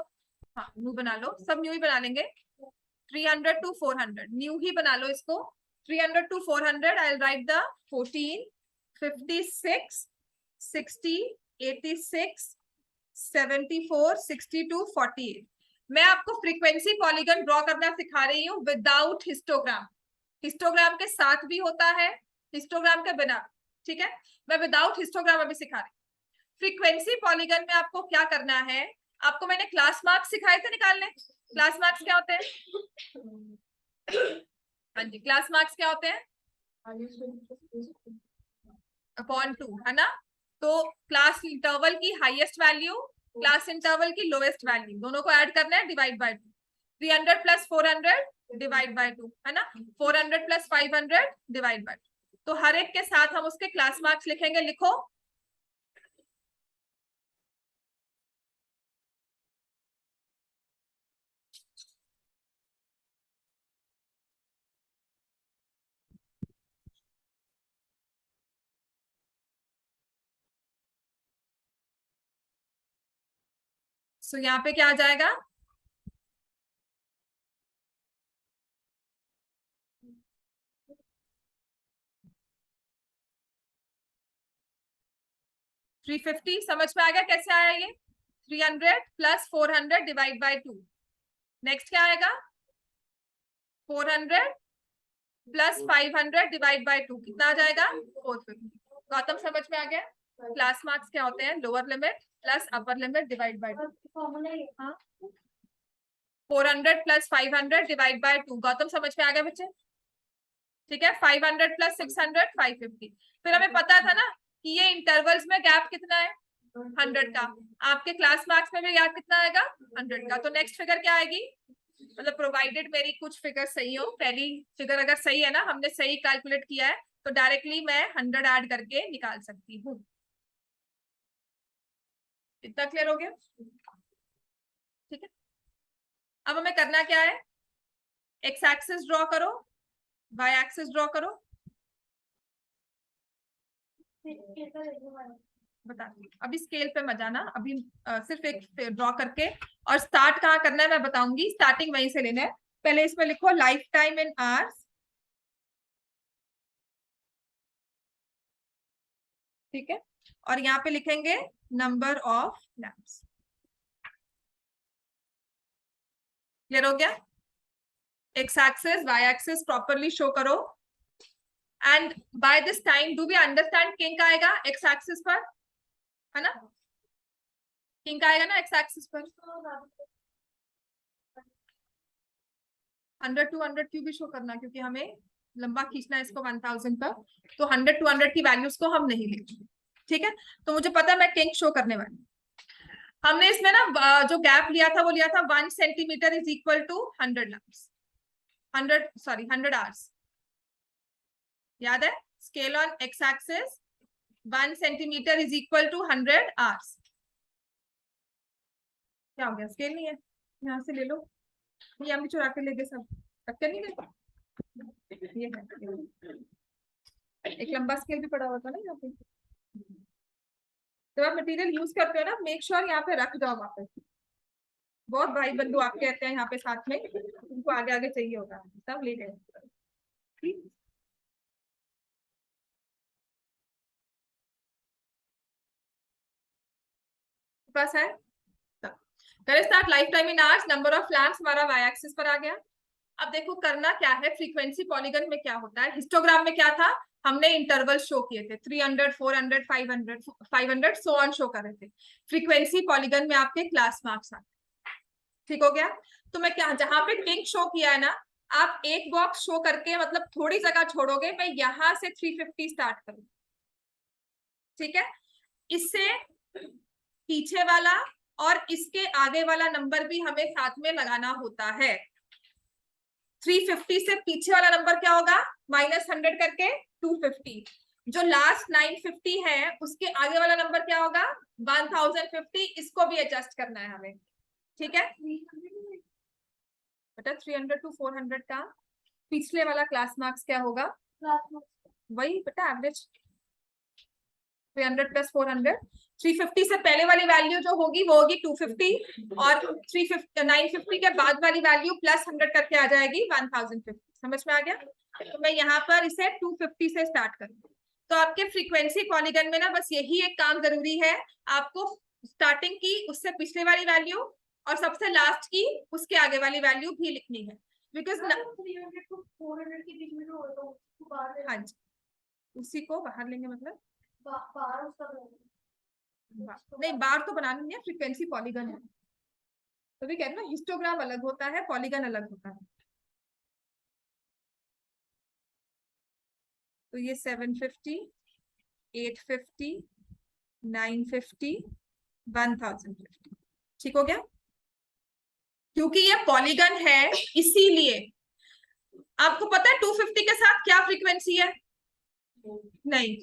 हाँ न्यू बना लो, सब न्यू ही बना लेंगे। 300 to 400 न्यू ही बना लो इसको। 300 to 400 I will write the 14, 56, 60, 86, 74, 62, 48। मैं आपको फ्रीक्वेंसी पॉलीगन ड्रॉ करना सिखा रही हूँ विदाउट हिस्टोग्राम। हिस्टोग्राम के साथ भी होता है, हिस्टोग्राम के बिना, ठीक है। मैं विदाउट हिस्टोग्राम अभी सिखा रही हूँ। फ्रीक्वेंसी पॉलीगन में आपको क्या करना है, आपको मैंने क्लास मार्क्स सिखाए थे निकालने। क्लास मार्क्स क्या होते हैं? हाँ जी, क्लास मार्क्स क्या होते हैं? अपॉन 2, है ना। तो क्लास इंटरवल की हाईएस्ट वैल्यू, क्लास इंटरवल की लोएस्ट वैल्यू, दोनों को ऐड करना है, divide by 2। 300 plus 400 divide by 2, है ना। 400 प्लस 500 डिवाइड बाय 2। तो हर एक के साथ हम उसके क्लास मार्क्स लिखेंगे। लिखो। सो यहाँ पे क्या आ जाएगा? थ्री 350। समझ में आ गया कैसे आया ये? 300 प्लस 400 डिवाइड बाय 2। नेक्स्ट क्या आएगा? 400 प्लस 500 डिवाइड बाय 2, कितना आ जाएगा? 450। गौतम समझ में आ गया? क्लास मार्क्स क्या होते हैं? Lower limit plus upper limit divide by 2। 400 plus 500 divide by 2। Gautam समझ में आ गया बच्चे? ठीक है। 500 प्लस 600 550। फिर हमें पता था ना कि ये इंटरवल्स में गैप कितना है? 100 का। आपके क्लास मार्क्स में भी गैप कितना आएगा? 100 का। तो नेक्स्ट फिगर क्या आएगी? मतलब प्रोवाइडेड मेरी कुछ फिगर सही हो, पहली फिगर अगर सही है ना, हमने सही कैलकुलेट किया है, तो डायरेक्टली मैं 100 ऐड करके निकाल सकती हूँ। इतना क्लियर हो गया? ठीक है। अब हमें करना क्या है? एक्स एक्सिस ड्रॉ करो, वाई एक्सिस ड्रॉ करो। बता, अभी स्केल पे मत जाना, अभी सिर्फ एक ड्रॉ करके। और स्टार्ट कहाँ करना है मैं बताऊंगी, स्टार्टिंग वहीं से लेना है। पहले इसमें लिखो लाइफ टाइम इन आवर्स, ठीक है, और यहाँ पे लिखेंगे नंबर ऑफ लैम्प्स। क्लियर हो गया? X axis Y axis properly show करो। And by this time do we understand kink आएगा एक्स एक्सिस पर, है ना? किंक आएगा ना एक्स एक्सिस पर। 100 to 100 क्यों भी शो करना, क्योंकि हमें लंबा खींचना है इसको 1000 पर, तो 100 to 100 की वैल्यूज को हम नहीं लिखेंगे, ठीक है? तो मुझे पता है मैं किंक शो करने वाली। हमने इसमें ना जो गैप लिया था वो लिया था 1 centimetre is equal to 100 lamps, 100 hours. याद है? Scale on x axis 1 centimetre is equal to 100 hours. क्या हो गया? स्केल नहीं है, यहाँ से ले लो, ये हम भी चुरा के ले गए सब, टक्कर नहीं गए। ये है, एक लंबा स्केल भी पड़ा हुआ था ना यहाँ पे। तो आप मटेरियल यूज करते हो ना, मेक श्योर यहाँ पे रख जाओ वहां पे। बहुत भाई बंधु आपके रहते हैं यहाँ पे साथ में, उनको आगे आगे चाहिए होगा, सब ले गए। ठीक, बस है। करें start. Life time in hours, number of lamps हमारा वाई एक्सिस पर आ गया। अब देखो करना क्या है, फ्रीक्वेंसी पॉलीगन में क्या होता है, हिस्टोग्राम में क्या था, हमने इंटरवल शो किए थे 300 400 500 सो ऑन शो कर रहे थे। फ्रीक्वेंसी पॉलीगन में आपके क्लास मार्क्स आते, ठीक हो गया? तो मैं क्या, जहां पे किंक शो किया है ना, आप एक बॉक्स शो करके मतलब थोड़ी जगह छोड़ोगे, मैं यहां से 350 स्टार्ट करूँ, ठीक है? इससे पीछे वाला और इसके आगे वाला नंबर भी हमें साथ में लगाना होता है। 350 से पीछे वाला नंबर क्या होगा, -100 करके 250। जो लास्ट 950 है उसके आगे वाला नंबर क्या होगा, 1050। इसको भी एडजस्ट करना है हमें, ठीक है बेटा? 300 to 400 का पिछले वाला क्लास मार्क्स क्या होगा, वही बेटा एवरेज 300 + 400। 350 से पहले वाली वैल्यू जो होगी वो होगी 250, और 350 950 के बाद वाली वैल्यू +100 करके आ जाएगी 1050। समझ में आ गया? तो मैं यहाँ पर इसे 250 से स्टार्ट करूंगी। तो आपके फ्रीक्वेंसी पॉलीगन में ना बस यही एक काम जरूरी है, आपको स्टार्टिंग की उससे पिछले वाली वैल्यू और सबसे लास्ट की उसके आगे वाली वैल्यू भी लिखनी है, बिकॉज 300 to 400 के बीच में हाँ जी, उसी को बाहर लेंगे, मतलब बार उसका नहीं, बार तो बनाना नहीं है, फ्रीक्वेंसी पॉलीगन है। तो भी कह रहे ना, हिस्टोग्राम अलग होता है, पॉलीगन अलग होता है। तो ये 750 850 950 1050, ठीक हो गया? क्योंकि ये पॉलीगन है इसीलिए। आपको पता है 250 के साथ क्या फ्रीक्वेंसी है? नहीं,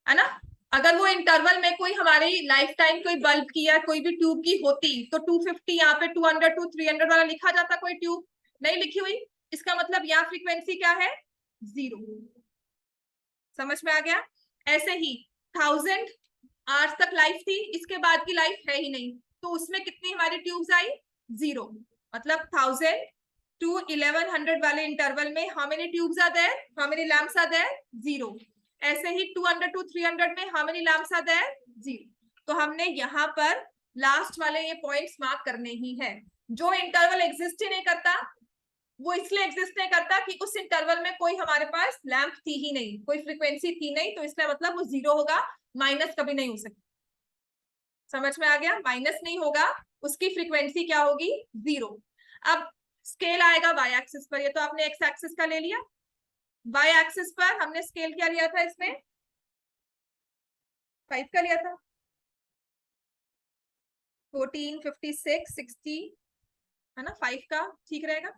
है ना? अगर वो इंटरवल में कोई हमारी लाइफ टाइम कोई बल्ब की या कोई भी ट्यूब की होती तो 250 यहाँ पे 200 to 300 वाला लिखा जाता, कोई ट्यूब नहीं लिखी हुई, इसका मतलब यहाँ फ्रीक्वेंसी क्या है, 0। समझ में आ गया? ऐसे ही 1000 आवर्स तक लाइफ थी, इसके बाद की लाइफ है ही नहीं, तो उसमें कितनी हमारी ट्यूब्स आई, 0। मतलब 1000 to 1100 वाले इंटरवल में how many tubes are there, how many lamps are there, 0। ऐसे ही 200 to 300 में how many lamps are there, 0। तो हमने यहाँ पर लास्ट वाले ये पॉइंट्स मार्क करने ही है। जो इंटरवल एग्जिस्ट ही नहीं करता वो इसलिए एग्जिस्ट नहीं करता कि उस इंटरवल में कोई हमारे पास लैंप थी ही नहीं, कोई फ्रीक्वेंसी थी नहीं, तो इसलिए मतलब वो 0 होगा, माइनस कभी नहीं हो सकती। समझ में आ गया? माइनस नहीं होगा, उसकी फ्रीक्वेंसी क्या होगी, 0। अब स्केल आएगा वाई एक्सिस पर, ये तो आपने एक्स एक्सिस का ले लिया। वाई एक्सिस पर हमने स्केल क्या लिया था, इसमें 5 का लिया था, 14 56 60, है ना? 5 का ठीक रहेगा।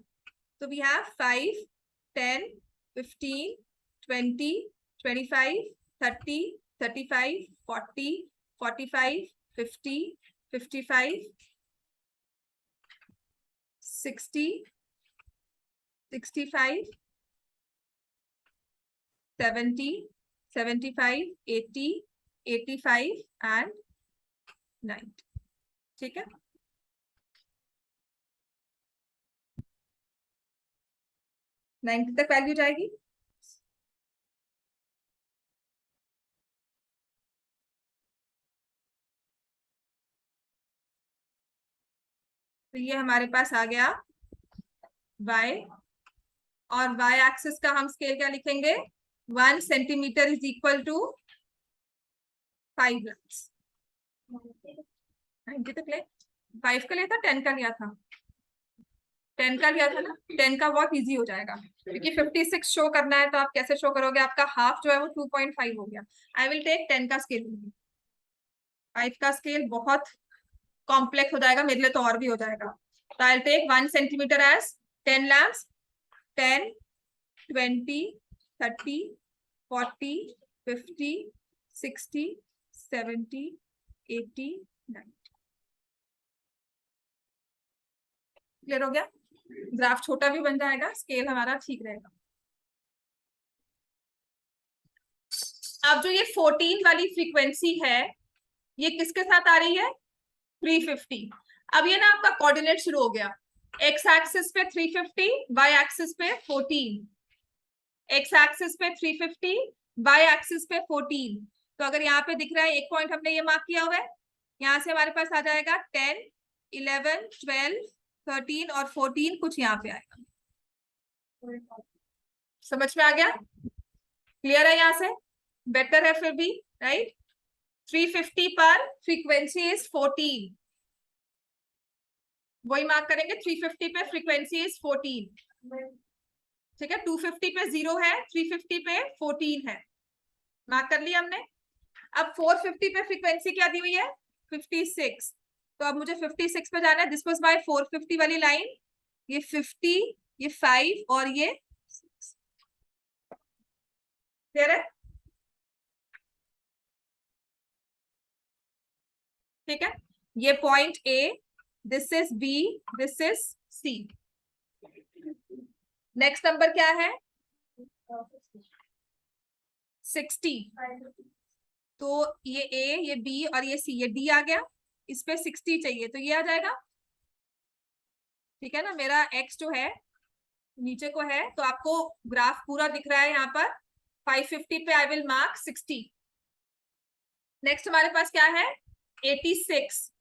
तो वी हैव 5 10 15 20 25 30 35 40 45 50 55 60 65 70 75 80 85 एंड 90, ठीक है? 90 तक वैल्यू जाएगी। तो ये हमारे पास आ गया y, और y एक्सिस का हम स्केल क्या लिखेंगे, 1 centimetre is equal to 5 lamps. 90 तक ले, 5 का लिया था, 10 का लिया था, 10 का लिया था ना, 10 का बहुत इजी हो जाएगा, क्योंकि 56 शो करना है तो आप कैसे शो करोगे, आपका हाफ जो है वो 2.5 हो गया। आई विल टेक 10 का स्केल, 5 का स्केल बहुत कॉम्प्लेक्स हो जाएगा मेरे लिए, तो और भी हो जाएगा। तो I will take 1 centimetre as 10 lamps, 10, 20, 30, 40, 50, 60, 70, 80, 90। Clear हो गया? ग्राफ छोटा भी बन जाएगा, स्केल हमारा ठीक रहेगा। अब जो ये 14 वाली फ्रीक्वेंसी है, ये किसके साथ आ रही है, 350। अब ये ना आपका कोऑर्डिनेट शुरू हो गया, एक्स एक्सिस पे 350, वाई एक्सिस पे 14, एक्स एक्सिस पे 350, वाई एक्सिस पे 14। तो अगर यहाँ पे दिख रहा है एक पॉइंट हमने ये मार्क किया हुआ है, यहाँ से हमारे पास आ जाएगा 10, 11, 12, 13 और 14 कुछ यहाँ पे आएगा। समझ में आ गया? क्लियर है यहाँ से? बेटर है फिर भी, राइट? 350 पर फ्रीक्वेंसी इज 14, वही मार्क करेंगे, 350 पे फ्रीक्वेंसी इज 14, ठीक है। 250 पे 0 है, 350 पे 14 है, मार्क कर लिया हमने। अब 450 पे फ्रीक्वेंसी क्या दी हुई है, 56। तो अब मुझे 56 पे जाना है, दिस वाज माय 450 वाली लाइन, ये 50, ये 5 और ये 6। क्लियर है? ठीक है, ये point A, this is B, this is C. Next number क्या है, 60। तो ये ए, ये बी और ये सी, ये डी आ गया, इस पे 60 चाहिए, तो ये आ जाएगा। ठीक है ना, मेरा एक्स जो है नीचे को है, तो आपको ग्राफ पूरा दिख रहा है यहाँ पर। 550 पे आई विल मार्क 60। नेक्स्ट हमारे पास क्या है, 86,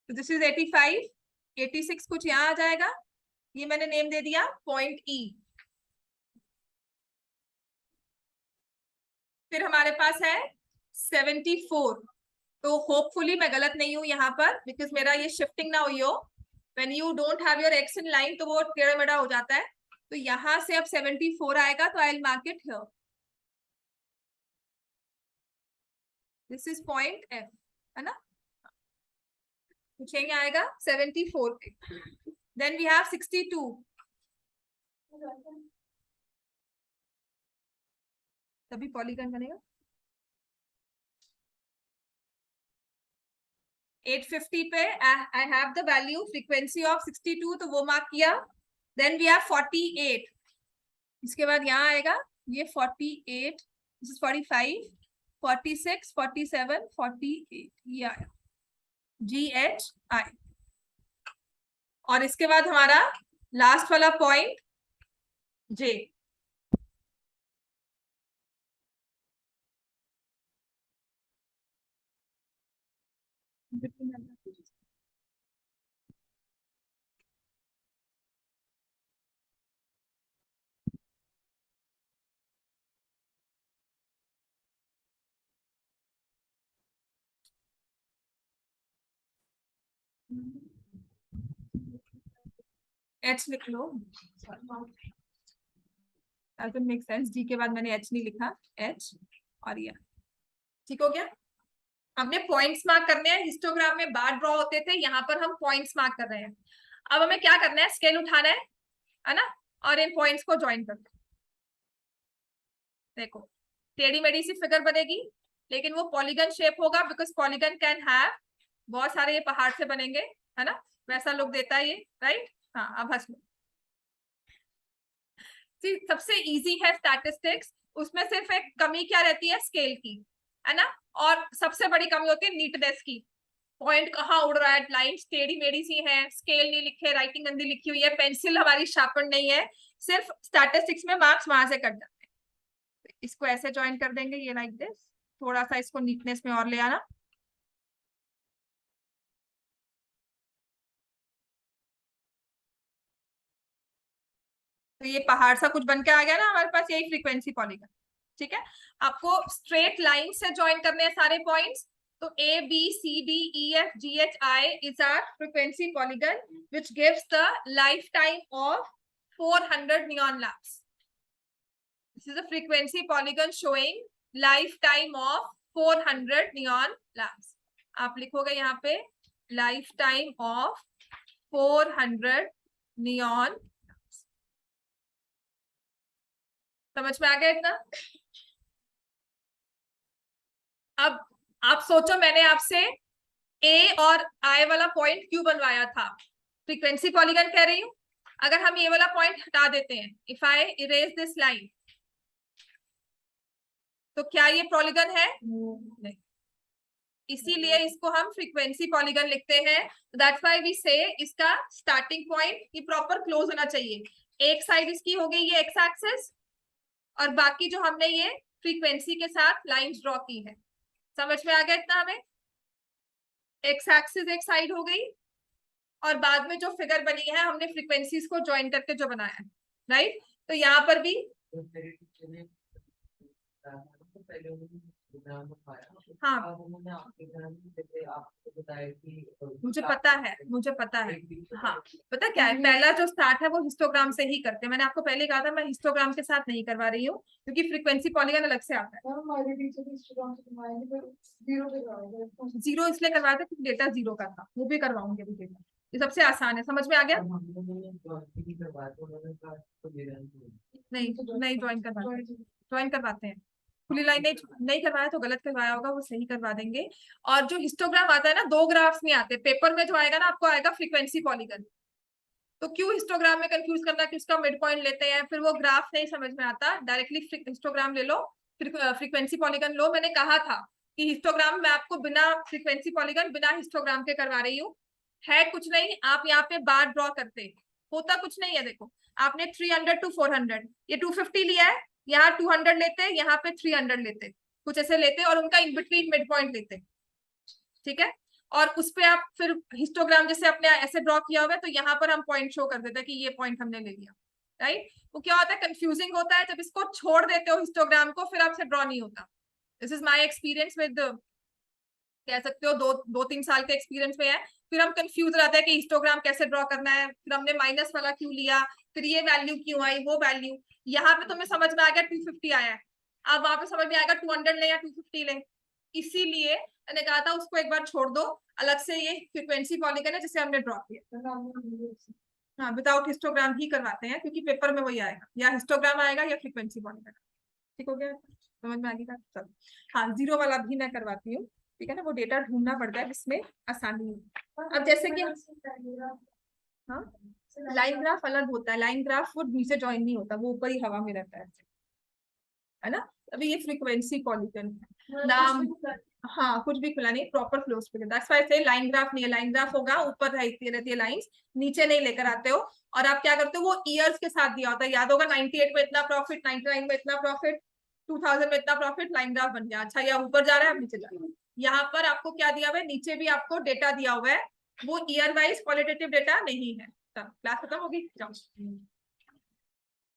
दिस इज 85, 86 कुछ यहाँ आ जाएगा, ये मैंने नेम दे दिया पॉइंट ई। फिर हमारे पास है 74, तो होपफुली मैं गलत नहीं हूं यहाँ पर, बिकॉज मेरा ये शिफ्टिंग ना हुई हो, when you don't have your x in line तो वो टेढ़ा मेढ़ा हो जाता है। तो यहां से अब 74 आएगा, तो I will mark it here, this is point F, है ना। पूछेंगे आएगा 74 पे। देन वी हैव 62, तभी पॉलीगन बनेगा। 850 पे I have the value frequency of 62, तो वो मार्क किया। देन वी हैव 48, इसके बाद यहाँ आएगा ये 48, दिस इज 45, 46, 47, 48, ये आया GHI। और इसके बाद हमारा लास्ट वाला पॉइंट J। H लिख लो, doesn't make sense, G के बाद मैंने H नहीं लिखा, H और ये, ठीक हो गया। हमने पॉइंट्स मार्क करने हैं, हिस्टोग्राम में बार ड्रॉ होते थे, यहाँ पर हम पॉइंट्स मार्क कर रहे हैं। अब हमें क्या करना है, स्केल उठाना है ना, और इन पॉइंट्स को ज्वाइन करना है। देखो टेढ़ी मेढ़ी सी फिगर बनेगी, लेकिन वो पॉलीगन शेप होगा, बिकॉज पॉलीगन कैन हैव, बहुत सारे ये पहाड़ से बनेंगे, है ना, वैसा लुक देता है ये, राइट। हाँ अब हंस लो। सबसे इजी है स्टैटिस्टिक्स, उसमें सिर्फ एक कमी क्या रहती है, स्केल की, है ना, और सबसे बड़ी कमी होती है नीटनेस की। पॉइंट कहाँ उड़ रहा है, लाइन्स टेढ़ी मेढ़ी सी है, स्केल नहीं लिखे, राइटिंग गंदी लिखी हुई है, पेंसिल हमारी शार्पन नहीं है, सिर्फ स्टैटिस्टिक्स में मार्क्स वहां से कट जाते हैं। इसको ऐसे ज्वाइन कर देंगे, ये लाइक दिस, थोड़ा सा इसको नीटनेस में और ले आना। तो ये पहाड़ सा कुछ बन के आ गया ना हमारे पास, यही फ्रीक्वेंसी पॉलीगन। ठीक है, आपको स्ट्रेट लाइन से ज्वाइन करने हैं सारे पॉइंट्स। तो A B C D E F G H I is our frequency polygon which gives the lifetime of 400 neon lamps. This is a frequency polygon showing lifetime of 400 neon lamps. आप लिखोगे यहाँ पे lifetime of 400 neon lamps. समझ में आ गया इतना? अब आप सोचो, मैंने आपसे ए और आई वाला पॉइंट क्यों बनवाया था? फ्रीक्वेंसी पॉलीगन कह रही हूं। अगर हम ये वाला पॉइंट हटा देते हैं, if I erase this line, तो क्या ये पॉलीगन है? नहीं। इसीलिए इसको हम फ्रीक्वेंसी पॉलीगन लिखते हैं। दैट्स व्हाई वी से इसका स्टार्टिंग पॉइंट ये प्रॉपर क्लोज होना चाहिए। एक साइड इसकी हो गई ये एक्स एक्सिस, और बाकी जो हमने ये फ्रीक्वेंसी के साथ लाइंस ड्रॉ की है। समझ में आ गया इतना? हमें एक्स एक्सिस एक साइड हो गई, और बाद में जो फिगर बनी है हमने फ्रीक्वेंसीज को ज्वाइन करके जो बनाया है, राइट? तो यहाँ पर भी हाँ, मुझे पता है, मुझे पता है। हाँ, पता क्या है, पहला जो स्टार्ट है वो हिस्टोग्राम से ही करते हैं। मैंने आपको पहले कहा था मैं हिस्टोग्राम के साथ नहीं करवा रही हूँ, क्योंकि फ्रीक्वेंसी पॉलीगन अलग से आता है। जीरो इसलिए करवाया था क्योंकि डेटा जीरो का था, वो भी करवाऊंगी अभी डेटा। ये सबसे आसान है, समझ में आ गया? नहीं नहीं, ज्वाइन करवाते हैं। खुली लाइन नहीं करवाया तो गलत करवाया होगा, वो सही करवा देंगे। और जो हिस्टोग्राम आता है ना, दो ग्राफ्स में आते हैं। पेपर में जो आएगा ना आपको आएगा फ्रीक्वेंसी पॉलीगन। तो क्यों हिस्टोग्राम में कंफ्यूज करना कि उसका मिड पॉइंट लेते हैं, फिर वो ग्राफ नहीं समझ में आता। डायरेक्टली हिस्टोग्राम ले लो, फिर फ्रीक्वेंसी पॉलीगन लो। मैंने कहा था कि हिस्टोग्राम मैं आपको बिना फ्रीक्वेंसी पॉलीगन बिना हिस्टोग्राम के करवा रही हूँ। है कुछ नहीं, आप यहाँ पे बार ड्रॉ करते, होता कुछ नहीं है। देखो, आपने 300 to 400, ये 250 लिया है, यहाँ 200 लेते, यहाँ पे 300 लेते, कुछ ऐसे लेते और उनका इन बिटवीन मिड पॉइंट लेते। ठीक है, और उस पे आप फिर हिस्टोग्राम जैसे अपने ऐसे ड्रॉ किया हुआ है, तो यहाँ पर हम पॉइंट शो कर देते हैं कि ये पॉइंट हमने ले लिया, राइट? वो क्या होता है, कंफ्यूजिंग होता है। जब इसको छोड़ देते हो हिस्टोग्राम को, फिर आपसे ड्रॉ नहीं होता। This is my experience with, कह सकते हो 2-3 साल के एक्सपीरियंस में है। फिर हम कंफ्यूज रहते हैं कि हिस्टोग्राम कैसे ड्रॉ करना है, फिर हमने माइनस वाला क्यों लिया, फिर ये वैल्यू क्यों आई, वो वैल्यू। यहाँ पे तुम्हें समझ में आ गया 250 आया है, अब वहां पे समझ में आएगा 200 ले या 250 ले। इसीलिए मैंने कहा था उसको एक बार छोड़ दो, अलग से ये फ्रीक्वेंसी पॉलीगन है जिसे हमने ड्रॉ किया। हाँ, विदाउट हिस्टोग्राम ही करवाते हैं, क्योंकि पेपर में वही आएगा, या हिस्टोग्राम आएगा या फ्रीक्वेंसी पॉलीगन। ठीक हो गया, समझ में आ गया? चलो, हाँ, जीरो वाला भी मैं करवाती हूँ। ठीक है ना, वो डेटा ढूंढना पड़ता है जिसमें आसानी है। अब जैसे कि हाँ, लाइन ग्राफ अलग होता है। लाइन ग्राफ वो नीचे ज्वाइन नहीं होता, वो ऊपर ही हवा में रहता है ना। अभी ये फ्रीक्वेंसी पॉलीगन नाम, हाँ, कुछ भी खुला नहीं, प्रॉपर क्लोज पे। दैट्स व्हाई से लाइन ग्राफ नहीं है। लाइन ग्राफ होगा ऊपर रहती है लाइंस, नीचे नहीं लेकर आते हो। और आप क्या करते हो, वो ईयर्स के साथ दिया होता है, याद होगा 98 में इतना प्रॉफिट, 99 में इतना प्रॉफिट, 2000 में इतना प्रॉफिट, लाइन ग्राफ बन गया। अच्छा, या ऊपर जा रहा है, नीचे जा रहा है। यहाँ पर आपको क्या दिया हुआ है, नीचे भी आपको डेटा दिया हुआ है, वो ईयर वाइज क्वालिटेटिव डेटा नहीं है। क्लास खत्म होगी, जाओ।